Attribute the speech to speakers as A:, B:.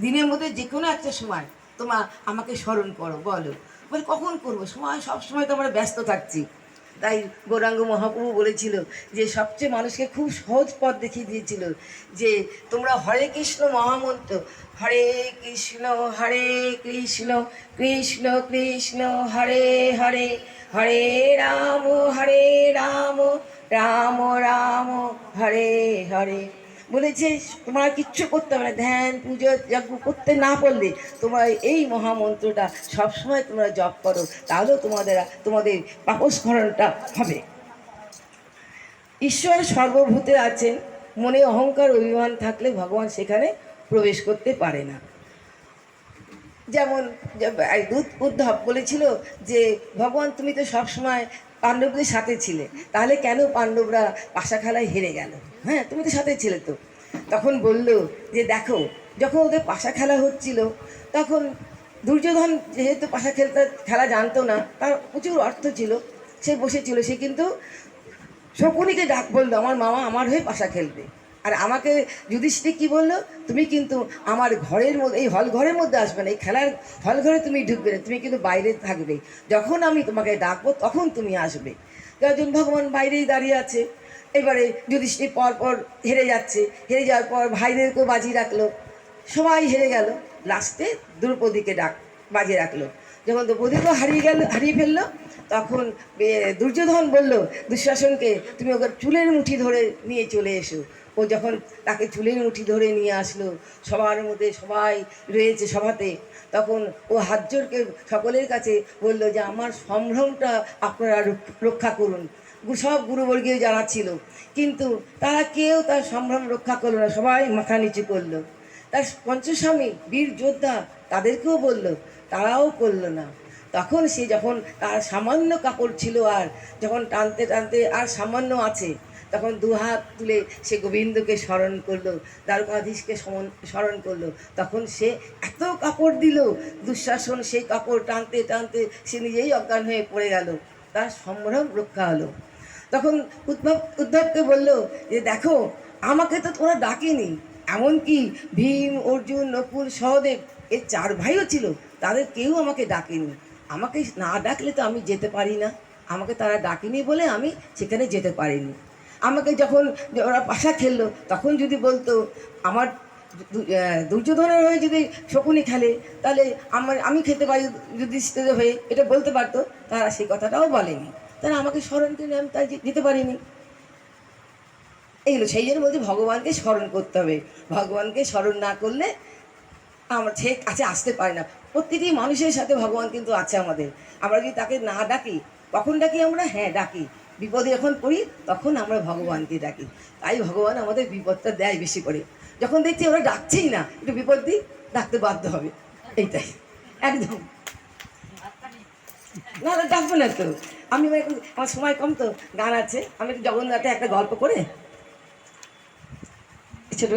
A: দিনের মধ্যে যে কোনো একটা সময় তোমার আমাকে স্মরণ করো, বলো। বলে কখন করবো, সময় সব সময় তো আমরা ব্যস্ত থাকছি। তাই গৌরাঙ্গ মহাপ্রভু বলেছিল যে সবচেয়ে মানুষকে খুব সহজ পথ দেখিয়ে দিয়েছিল যে তোমরা হরে কৃষ্ণ মহামন্ত্র, হরে কৃষ্ণ কৃষ্ণ কৃষ্ণ হরে হরে, হরে রাম রাম রাম হরে হরে। বলেছে তোমরা কিচ্ছু করতে হবে না, ধ্যান পুজো যজ্ঞ করতে না পারলে তোমরা এই মহামন্ত্রটা সবসময় তোমরা জপ করো, তাহলেও তোমাদের পাপস্মরণটা হবে। ঈশ্বর সর্বভূতে আছেন, মনে অহংকার অভিমান থাকলে ভগবান সেখানে প্রবেশ করতে পারে না। যেমন উদ্ধব বলেছিল যে ভগবান তুমি তো সবসময় পাণ্ডবদের সাথে ছিলে, তাহলে কেন পাণ্ডবরা পাশা খেলায় হেরে গেল? হ্যাঁ, তুমি তো সাথে ছিলে তো। তখন বলল যে দেখো, যখন ওদের পাশা খেলা হচ্ছিল তখন দুর্যোধন যেহেতু পাশা খেলা জানতো না, তার প্রচুর অর্থ ছিল, সে বসেছিল, সে কিন্তু শকুনিকে ডাক বললো আমার মামা আমার হয়ে পাশা খেলবে। আর আমাকে যুধিষ্ঠির কি বললো, তুমি কিন্তু আমার ঘরের মধ্যে, এই হল ঘরের মধ্যে আসবে না, এই খেলার হল ঘরে তুমি ঢুকবে না, তুমি কিন্তু বাইরে থাকবে, যখন আমি তোমাকে ডাকবো তখন তুমি আসবে। অর্জুন ভগবান বাইরেই দাঁড়িয়ে আছে। এবারে যুধিষ্ঠির পরপর হেরে যাচ্ছে, হেরে যাওয়ার পর ভাইদেরকেও বাজি রাখলো, সবাই হেরে গেল, লাস্টে দ্রৌপদীকে বাজিয়ে রাখলো। যখন দ্রৌপদীকেও হারিয়ে ফেললো, তখন দুর্যোধন বলল দুঃশাসনকে তুমি ওকে চুলের মুঠি ধরে নিয়ে চলে এসো। ও যখন তাকে চুলের মুঠি ধরে নিয়ে আসলো, সবার মধ্যে সবাই রয়েছে সভাতে, তখন ও হাত জোড়কে সকলের কাছে বলল যে আমার সম্ভ্রমটা আপনারা রক্ষা করুন। সব গুরুবর্গীয় যারা ছিল, কিন্তু তারা কেউ তার সম্ভ্রম রক্ষা করলো না, সবাই মাথা নিচু করলো। তার পঞ্চস্বামী বীর যোদ্ধা তাদেরকেও বলল, তারাও করলো না। তখন সে যখন তার সামান্য কাপড় ছিল, আর যখন টানতে টানতে আর সামান্য আছে, তখন দুহাত তুলে সে গোবিন্দকে স্মরণ করলো, দ্বারকাধীশকে স্মরণ করলো। তখন সে এত কাপড় দিল, দুঃশাসন সেই কাপড় টানতে টানতে সে নিজেই অজ্ঞান হয়ে পড়ে গেল, তার সম্ভ্রম রক্ষা হলো। তখন উদ্ধবকে বলল যে দেখো, আমাকে তো তোমরা ডাকেনি, এমনকি ভীম, অর্জুন, নকুল, সহদেব, এর 4 ভাইও ছিল, তাদের কেউ আমাকে ডাকেনি। আমাকে না ডাকলে তো আমি যেতে পারি না, আমাকে তারা ডাকেনি বলে আমি সেখানে যেতে পারিনি। আমাকে যখন ওরা পাশা খেললো, তখন যদি বলতো আমার দুর্যোধনের হয়ে যদি শকুনি খেলে, তাহলে আমি খেতে পারি যুধিষ্ঠিরের হয়ে, এটা বলতে পারতো, তারা সেই কথাটাও বলেনি। তারা আমাকে স্মরণ করে আমি তাই যেতে পারিনি। এইগুলো সেই জন্য বলছি ভগবানকে স্মরণ করতে হবে, ভগবানকে স্মরণ না করলে আমরা সে কাছে আসতে পারি না। প্রত্যেকটি মানুষের সাথে ভগবান কিন্তু আছে আমাদের, আমরা যদি তাকে না ডাকি, কখন ডাকি আমরা? হ্যাঁ ডাকি, বিপদে যখন পড়ি তখন আমরা ভগবানকে ডাকি। তাই ভগবান আমাদের বিপদটা দেয় বেশি করে, যখন দেখছি ওরা ডাকছেই না, একটু বিপদ দিই, ডাকতে বাধ্য হবে, এইটাই একদম। না ডাকবো না তো, আমি আমার সময় কম তো, গান আছে, আমি একটু জগন্নাথে একটা গল্প করে ছোটো